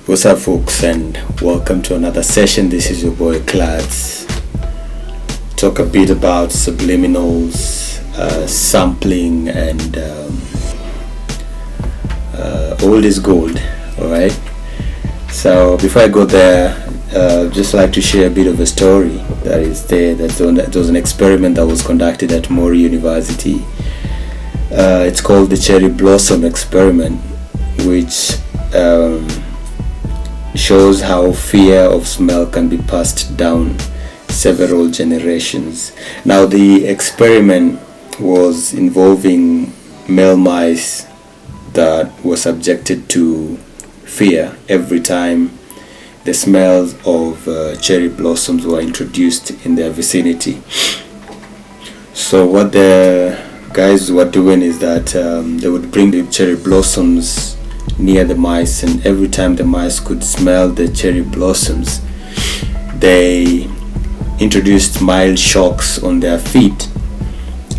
What's up, folks, and welcome to another session. This is your boy Clads. Talk a bit about subliminals, sampling, and old is gold. Alright. So before I go there, just like to share a bit of a story that is there. That was an experiment that was conducted at Mori University. It's called the Cherry Blossom Experiment, which shows how fear of smell can be passed down several generations. Now, the experiment was involving male mice that were subjected to fear every time the smells of cherry blossoms were introduced in their vicinity. So what the guys were doing is that they would bring the cherry blossoms near the mice, and every time the mice could smell the cherry blossoms, they introduced mild shocks on their feet,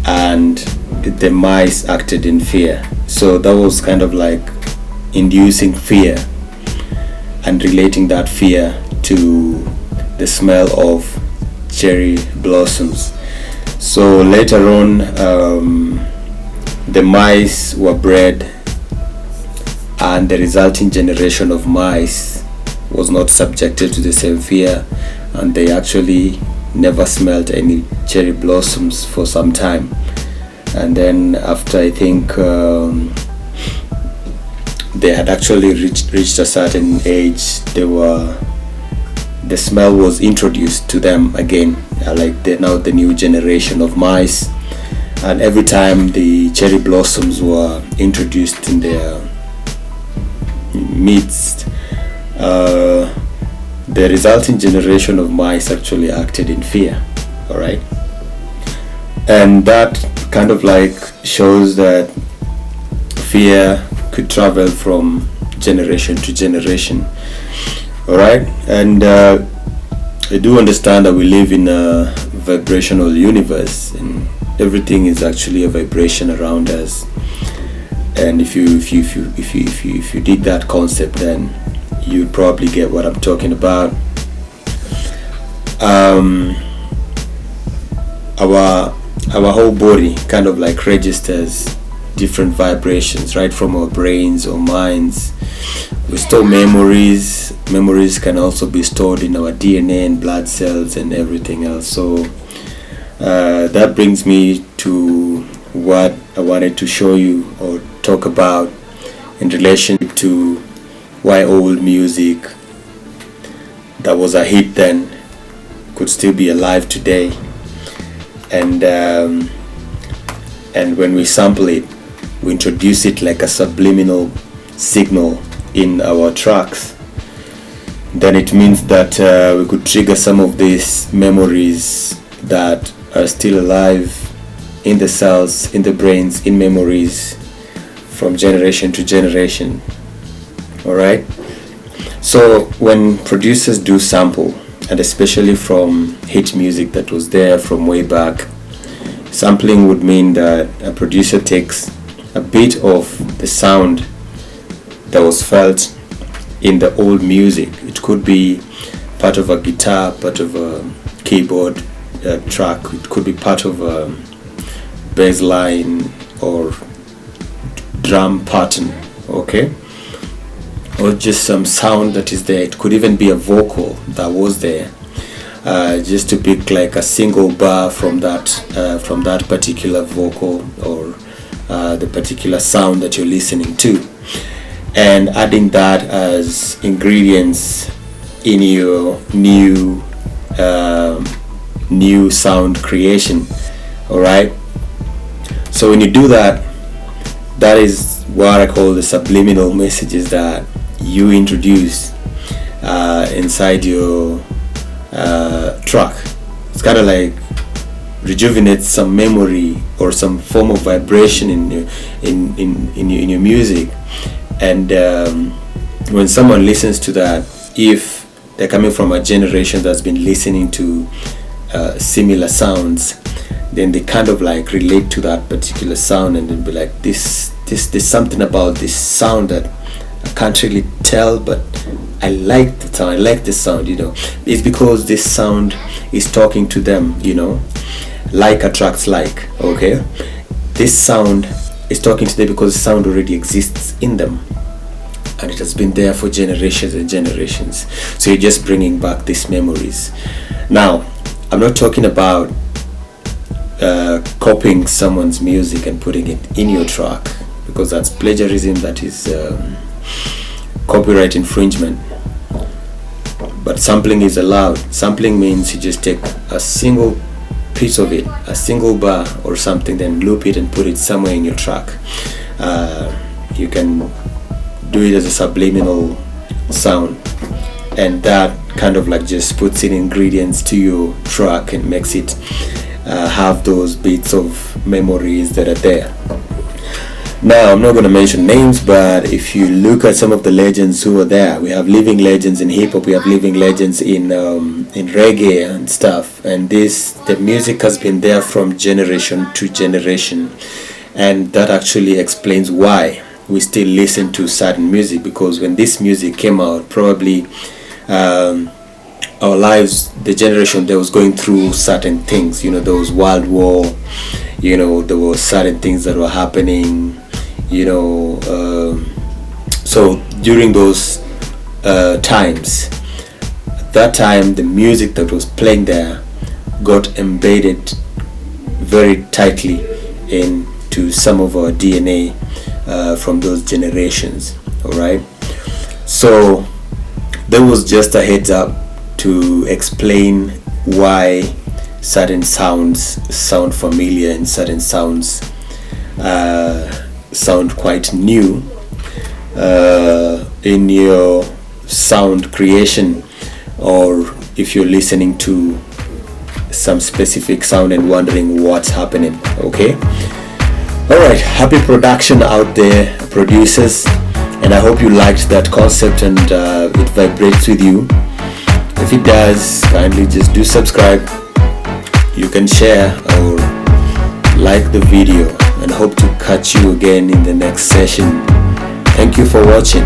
and the mice acted in fear. So that was kind of like inducing fear and relating that fear to the smell of cherry blossoms. So later on, the mice were bred, and the resulting generation of mice was not subjected to the same fear, and they actually never smelled any cherry blossoms for some time. And then after, I think they had actually reached a certain age, the smell was introduced to them again, now the new generation of mice. And every time the cherry blossoms were introduced in their midst, the resulting generation of mice actually acted in fear. All right, and that kind of like shows that fear could travel from generation to generation. All right, and I do understand that we live in a vibrational universe, and everything is actually a vibration around us. And if you dig that concept, then you probably get what I'm talking about. Our whole body kind of like registers different vibrations, right, from our brains or minds. We store memories. Memories can also be stored in our DNA and blood cells and everything else. So that brings me to what I wanted to show you or talk about in relation to why old music that was a hit then could still be alive today, and when we sample it, we introduce it like a subliminal signal in our tracks, then it means that we could trigger some of these memories that are still alive in the cells, in the brains, in memories from generation to generation. Alright, so when producers do sample, and especially from hit music that was there from way back, sampling would mean that a producer takes a bit of the sound that was felt in the old music. It could be part of a guitar, part of a keyboard track, it could be part of a bass line or drum pattern, okay, or just some sound that is there. It could even be a vocal that was there, just to pick like a single bar from that particular vocal or the particular sound that you're listening to, and adding that as ingredients in your new sound creation. All right, so when you do that, that is what I call the subliminal messages that you introduce inside your track. It's kind of like rejuvenates some memory or some form of vibration in your music. And when someone listens to that, if they're coming from a generation that's been listening to similar sounds, then they kind of like relate to that particular sound, and they'll be like, there's something about this sound that I can't really tell, but I like the sound, I like this sound, you know. It's because this sound is talking to them, you know. Like attracts like, okay. This sound is talking to them because the sound already exists in them, and it has been there for generations and generations. So you're just bringing back these memories. Now, I'm not talking about copying someone's music and putting it in your track, because that's plagiarism, that is copyright infringement. But sampling is allowed. Sampling means you just take a single piece of it, a single bar or something, then loop it and put it somewhere in your track. You can do it as a subliminal sound, and that kind of like just puts in ingredients to your track and makes it have those bits of memories that are there. Now, I'm not going to mention names, but if you look at some of the legends who are there, we have living legends in hip hop, we have living legends in reggae and stuff, and the music has been there from generation to generation, and that actually explains why we still listen to certain music, because when this music came out, probably our lives, the generation that was going through certain things, you know, there was world war, you know, there were certain things that were happening, you know, so during those times, at that time, the music that was playing there got embedded very tightly into some of our DNA from those generations. All right, so there was just a heads up to explain why certain sounds sound familiar and certain sounds sound quite new in your sound creation, or if you're listening to some specific sound and wondering what's happening. Okay, all right, happy production out there, producers, and I hope you liked that concept and it vibrates with you. If it does, kindly just do subscribe. You can share or like the video, and hope to catch you again in the next session. Thank you for watching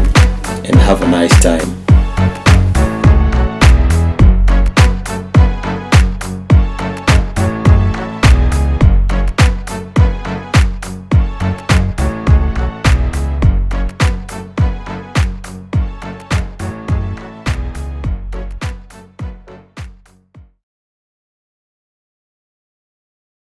and have a nice time.